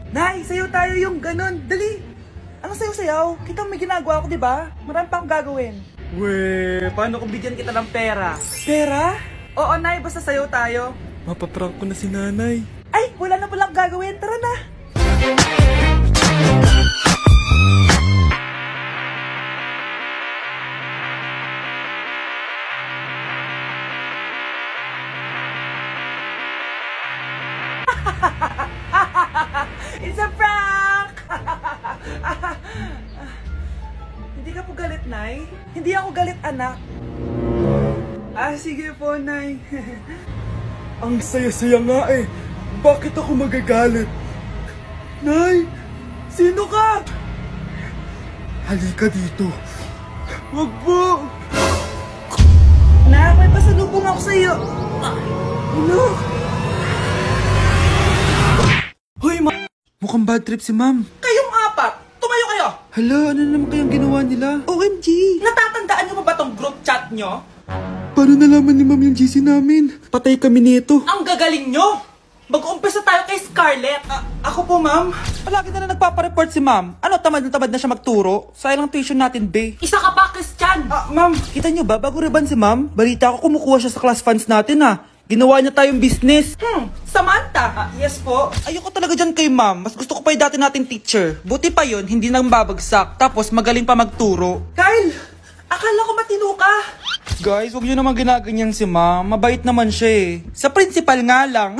Nay, sayaw tayo yung ganun. Dali! Ano sayaw-sayaw? Kita may ginagawa ko, di ba? Marami pa akong gagawin. Weh, paano kung bigyan kita ng pera? Pera? Oo, Nay, basta sayaw tayo. Mapaprank ko na si nanay. Ay, wala na palang gagawin. Tara na! It's a prank! Hindi ka po galit, Nay? Hindi ako galit, anak. Sige po, Nay. Ang saya-saya nga eh. Bakit ako magagalit? Nay, sino ka? Halika dito. Wag po! Nak, may pasalubong ako sa'yo. Ano? Hoy, mukhang bad trip si ma'am. Kayong apat, tumayo kayo. Hala, ano naman kayang ginawa nila? OMG! Natatandaan nyo ba tong group chat nyo? Paano nalaman ni ma'am yung GC namin? Patay kami nito. Ang gagaling nyo! Mag-uumpisa tayo kay Scarlett. Ako po, ma'am. Palagi na nagpapareport si ma'am. Ano, tamad na siya magturo? Sayang lang tuition natin, be. Isa ka pa, Christian! Ma'am. Kita nyo ba, bago riban si ma'am, balita ko kumukuha siya sa class funds natin, ha? Ginawa niya tayong business. Samantha! Yes po. Ayoko talaga dyan kay ma'am. Mas gusto ko pa yung dati nating teacher. Buti pa yun, hindi nang babagsak. Tapos magaling pa magturo. Kyle! Akala ko matino ka. Guys, huwag nyo naman ginaganyan si ma'am. Mabait naman siya eh. Sa principal nga lang.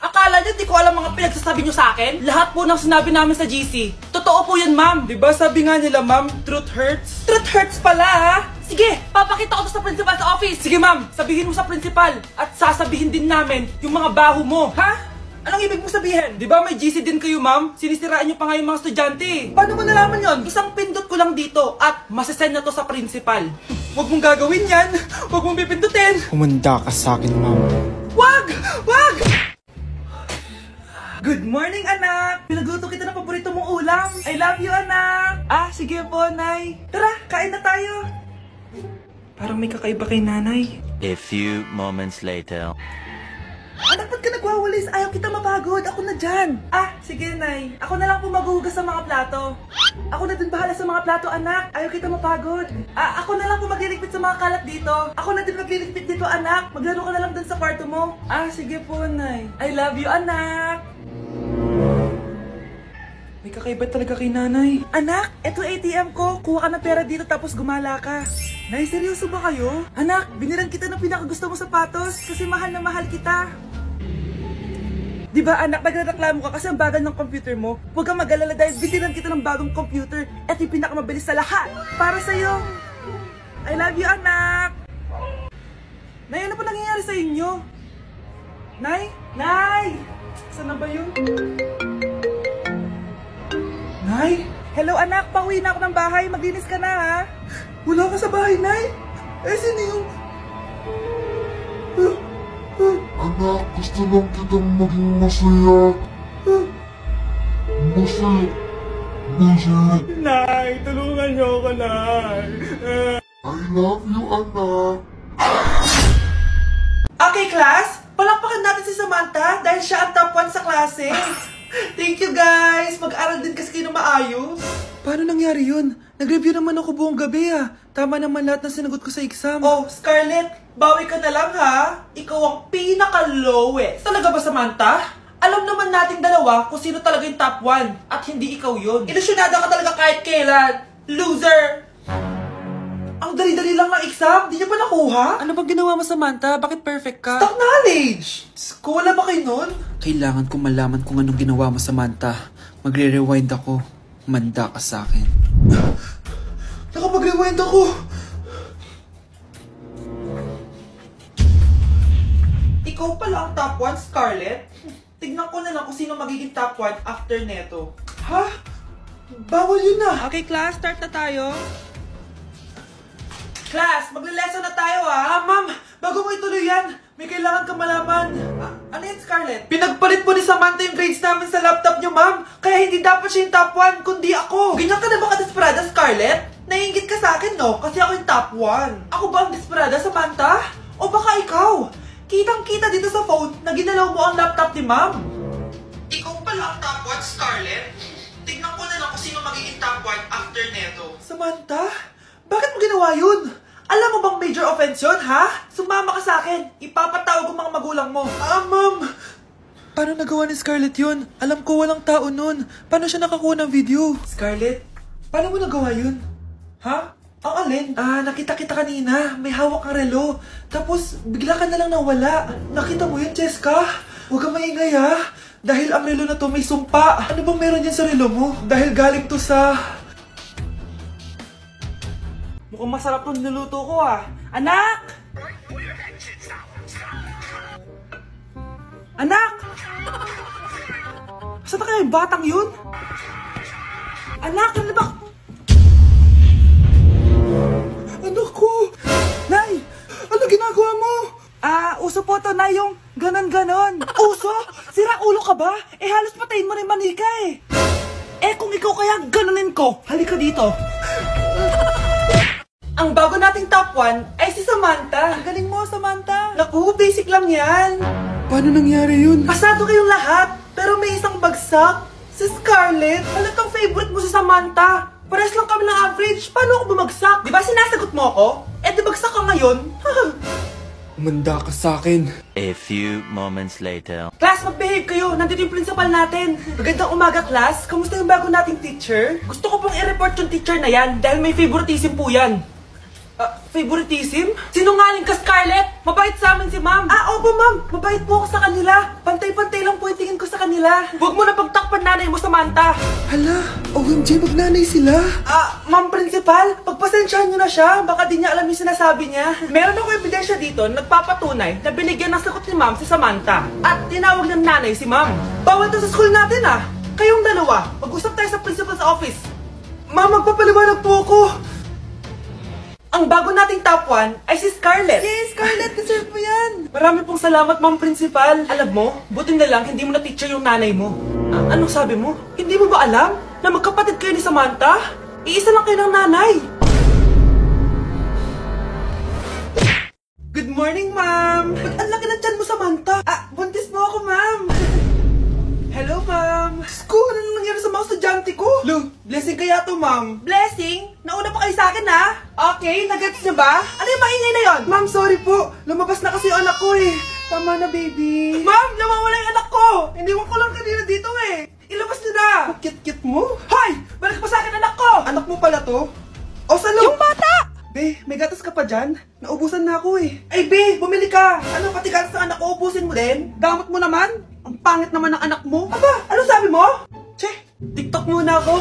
Akala niyo di ko alam mga pinagsasabi niyo sa akin? Lahat po ng sinabi namin sa GC. Totoo po yan, ma'am. Diba sabi nga nila, ma'am, truth hurts? Truth hurts pala, ha? Sige, papakita ko to sa principal sa office. Sige, ma'am. Sabihin mo sa principal. At sasabihin din namin yung mga baho mo. Ha? Anong ibig mo sabihin? Di ba may GC din kayo, ma'am? Sinisiraan niyo pa nga yung mga estudyante. Paano mo nalaman yon? Isang pindot ko lang dito at masasend na to sa principal. Huwag mong gagawin yan. Huwag mong pipindutin. Humanda ka sa akin, ma'am. Wag! Wag! Good morning, anak! Pinagluto kita ng paborito mong ulam. I love you, anak! Sige po, Nay. Tara, kain na tayo. Parang may kakaiba kay nanay. A few moments later. Anak, ba't ka nagwawalis? Ayaw kita mapagod. Ako na dyan. Sige, Nay. Ako na lang po maghuhugas sa mga plato. Ako na din bahala sa mga plato, anak. Ayaw kita mapagod. Ako na lang po magliligpit sa mga kalat dito. Ako na din magliligpit dito, anak. Maglaro ka na lang dun sa kwarto mo. Sige po, Nay. I love you, anak. May kakaiba talaga kay nanay. Anak, eto ATM ko. Kuha ka ng pera dito tapos gumala ka. Nay, seryoso ba kayo? Anak, binilan kita ng pinakagusto mo sapatos kasi mahal na mahal kita. Diba anak, nagreklamo ka kasi ang bagal ng computer mo. Huwag kang mag-alala dahil binilan kita ng bagong computer. Eto yung pinakamabilis sa lahat. Para sa'yo. I love you, anak. Nay, ano pa nangyayari sa inyo? Nay? Nay! Saan na ba yun? Nay? Hello anak, pauwi na ako ng bahay. Maglinis ka na ha. Wala ka sa bahay, Nay? Sino yung... Anak, gusto lang kitang maging masaya. Masaya. Nay, tulungan niyo ako, Nay. I love you, anak. Okay, class. Palakpakan natin si Samantha dahil siya ang top 1 sa klase. Thank you, guys. Mag-aral din kasi kayo na maayos. Paano nangyari yun? Nag-review naman ako buong gabi Tama naman lahat ng sinagot ko sa exam. Oh, Scarlett, bawi ka na lang ha. Ikaw ang pinaka-lowest. Talaga ba, Samantha? Alam naman nating dalawa kung sino talaga yung top 1 at hindi ikaw yun. Ilusyonada ka talaga kahit kailan. Loser! Ang dali-dali lang ng exam, di niyo pa nakuha? Ano bang ginawa mo, Samantha? Bakit perfect ka? Stock knowledge! Wala ba kayo nun? Kailangan kong malaman kung anong ginawa mo, Samantha. Magre-rewind ako. Manda ka sa akin. Nakapag-rewind ako! Ikaw pala ang top 1, Scarlett? Tignan ko na lang kung sino magiging top 1 after neto. Ha? Bawal yun na! Okay, class, start na tayo. Class, magle-lesson na tayo ma'am, bago mo ituloy yan, may kailangan kang malaman. Ano yan, Scarlett? Pinagpalit po ni Samantha yung grades namin sa laptop niyo, ma'am. Kaya hindi dapat siya yung top 1, kundi ako. Ganyan ka na ba ka-desperada, Scarlett? Naiingit ka sa akin, no? Kasi ako yung top 1. Ako ba ang desperada, Samantha? O baka ikaw? Kitang-kita dito sa phone na ginalaw mo ang laptop ni ma'am. Ikaw pala ang top 1, Scarlett. Scarlett? Tignan ko na lang kung sino magiging top 1 after neto. Samantha? Bakit mo ginawa yun? Alam mo bang major offense yun, ha? Sumama ka sa akin. Ipapatawag ko mga magulang mo. Ma'am. Paano nagawa ni Scarlett yun? Alam ko walang tao nun. Paano siya nakakuha ng video? Scarlett, paano mo nagawa yun? Ha? Ang alin? Nakita kita kanina. May hawak kang relo. Tapos, bigla ka na lang nawala. Nakita mo yun, Cheska? Huwag kang maingay, ha? Dahil ang relo na to may sumpa. Ano bang meron yan sa relo mo? Dahil galing to sa... Mukhang masarap tong niluto ko, ah. Anak! Anak! Saan na kaya yung batang yun? Anak, ano ba? Anak ko! Nay! Ano ginagawa mo? Uso po to, Nay, yung ganon-ganon. Uso? Sira ulo ka ba? Halos patayin mo na yung manika eh. Kung ikaw kaya ganunin ko, halika dito. Ang bago nating top 1 ay si Samantha. Ang galing mo, Samantha. Naku, basic lang yan. Paano nangyari yun? Pasado kayong lahat, pero may isang bagsak. Si Scarlett, halatang favorite mo si Samantha. Pares lang kami ng average. Paano ako bumagsak? Di ba sinasagot mo ako? Di bagsak ka ngayon? Umanda ka sa akin. A few moments later. Class, mag-behave kayo. Nandito yung principal natin. Magandang umaga, class. Kamusta yung bago nating teacher? Gusto ko pong i-report yung teacher na yan dahil may favoritism po yan. Favoritism? Sinungaling ka, Scarlett! Mabait sa amin si ma'am. Opo, ma'am. Mabait po ako sa kanila. Pantay-pantay lang po yung tingin ko sa kanila. Huwag mo na pagtakpan nanay mo, Samantha. Hala, OMG, magnanay sila. Ma'am principal, pagpasensyahan niyo na siya. Baka di niya alam yung sinasabi niya. Meron ako ebidensya dito na nagpapatunay na binigyan ng sagot ni ma'am si Samantha. At tinawag ng nanay si ma'am. Bawal to sa school natin, Kayong dalawa, mag-usap tayo sa principal's office. Ma'am, magpapaliwanag po ako. Ang bago nating top 1 ay si Scarlett. Yes, Scarlett, deserve mo yan. Marami pong salamat, ma'am principal. Alam mo, buti na lang hindi mo na-teacher yung nanay mo. Anong sabi mo? Hindi mo ba alam na magkapatid kayo ni Samantha? Iisa lang kayo ng nanay. Good morning, ma'am. Ba't ang laki ng tiyan mo, Samantha? Buntis mo ako, ma'am. Hello, ma'am. Sko, ano nangyari sa mga estudyante ko? Lo, blessing kaya to, ma'am. Blessing? Nauna pa kayo sa akin, ha? Okay, nagets niyo ba? Ano yung maingay na yon? Ma'am, sorry po. Lumabas na kasi yung anak ko, eh. Tama na, baby. Ma'am, nawawala yung anak ko. Iniwan ko lang kanina dito, eh. Ilabas niyo na. Kit-kit mo? Hoy! Balik pa sa akin, anak ko. Anak mo pala to? O, salo? Yung bata! Be, may gatas ka pa dyan? Naubusan na ako, eh. Ay, Be, bumili ka. Ano, pati gatas ng anak ko, ubusin mo din? Damot mo naman. Ang pangit naman ng anak mo. Aba, ano sabi mo? Che, TikTok muna ako.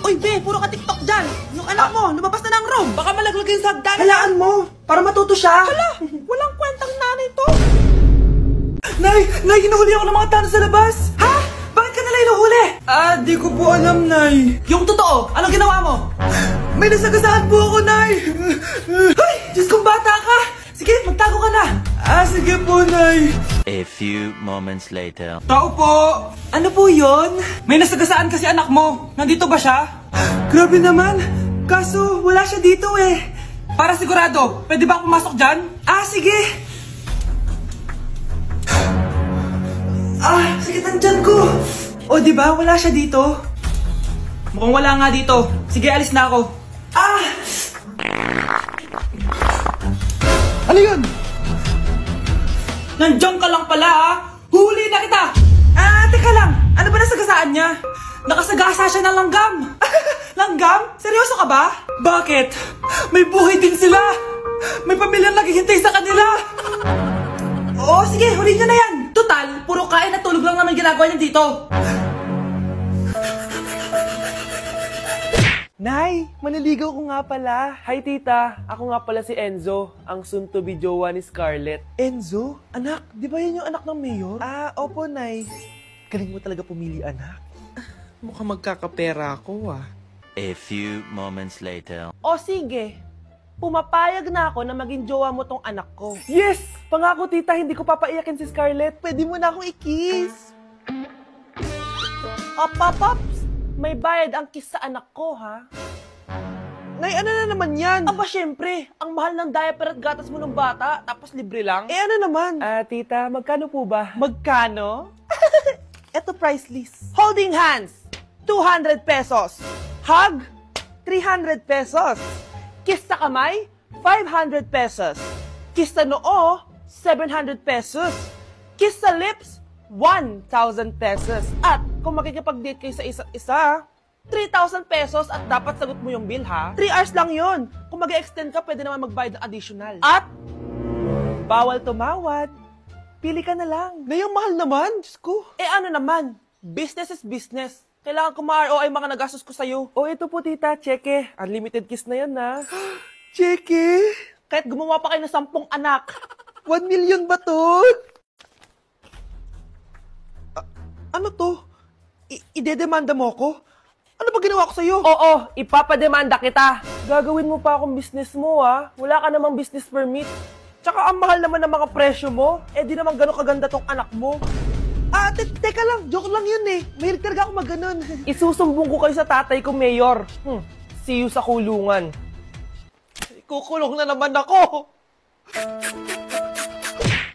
Uy, Be, puro ka TikTok dyan. Yung anak mo, lumabas na ng room. Baka malaglag yung sagdan. Halaan mo, para matuto siya. Hala, walang kwentang nanay to. Nay, hinuhuli ako ng mga tano sa labas. Ha? Bakit ka nila hinuhuli? Di ko po alam, Nay. Yung totoo, anong ginawa mo? May nasagasaan po ako, Nay. Ay, Diyos kong bata ka. Sige, magtago ka na. Sige po, Nay. A few moments later. Tao po! Ano po yun? May nasagasaan kasi anak mo. Nandito ba siya? Grabe naman. Kaso, wala siya dito eh. Para sigurado, pwede ba ako pumasok dyan? Sige. Sakit ang tiyan ko. O, diba? Wala siya dito. Mukhang wala nga dito. Sige, alis na ako. Ano yun? Nandiyan ka lang pala, Huli na kita! Teka lang. Ano ba nasagasaan niya? Nakasagasa siya ng langgam. Langgam? Seryoso ka ba? Bakit? May buhay din sila. May pamilyang naghihintay sa kanila. Oo, sige, huli niyo na yan. Total, puro kain at tulog lang naman ginagawa niya dito. Nay, maniligaw ko nga pala. Hi, tita. Ako nga pala si Enzo, ang soon-to-be jowa ni Scarlett. Enzo? Anak, di ba yan yung anak ng mayor? Opo, Nay. Galing mo talaga pumili, anak. Mukhang magkakapera ako, A few moments later. O sige, pumapayag na ako na maging jowa mo tong anak ko. Yes! Pangako, tita, hindi ko papaiyakin si Scarlett. Pwede mo na akong i-kiss. Pops! May bayad ang kiss sa anak ko, ha? Nay, ano na naman yan? Aba, syempre, ang mahal ng diaper at gatas mo ng bata, tapos libre lang. Eh, ano naman? Tita, magkano po ba? Magkano? Eto price list. Holding hands, 200 pesos. Hug, 300 pesos. Kiss sa kamay, 500 pesos. Kiss sa noo, 700 pesos. Kiss sa lips, 1,000 pesos. At kung makikipag-date kayo sa isa't isa, 3,000 pesos at dapat sagot mo yung bill, ha? 3 hours lang yun. Kung mag-extend ka, pwede naman magbayad ng additional. At, bawal tumawad. Pili ka na lang. Na yung mahal naman, Diyos ko. Eh ano naman, business is business. Kailangan ko ma-ROI mga nagastos ko sa'yo. O ito po, tita, cheque. Unlimited kiss na yan, na. Cheque? Kahit gumawa pa kayo ng 10 anak. 1 million ba to? Ano to? Idedemanda mo ko? Ano ba ginawa ko sa'yo? Oo, ipapademanda kita. Gagawin mo pa akong business mo, ha? Wala ka namang business permit. Tsaka ang mahal naman ng mga presyo mo. Eh, di naman gano'ng kaganda tong anak mo. Teka lang. Joke lang yun eh. Mahilig talaga ako mag-ganon. Isusumbong ko kayo sa tatay ko, Mayor. See you sa kulungan. Kukulong na naman ako.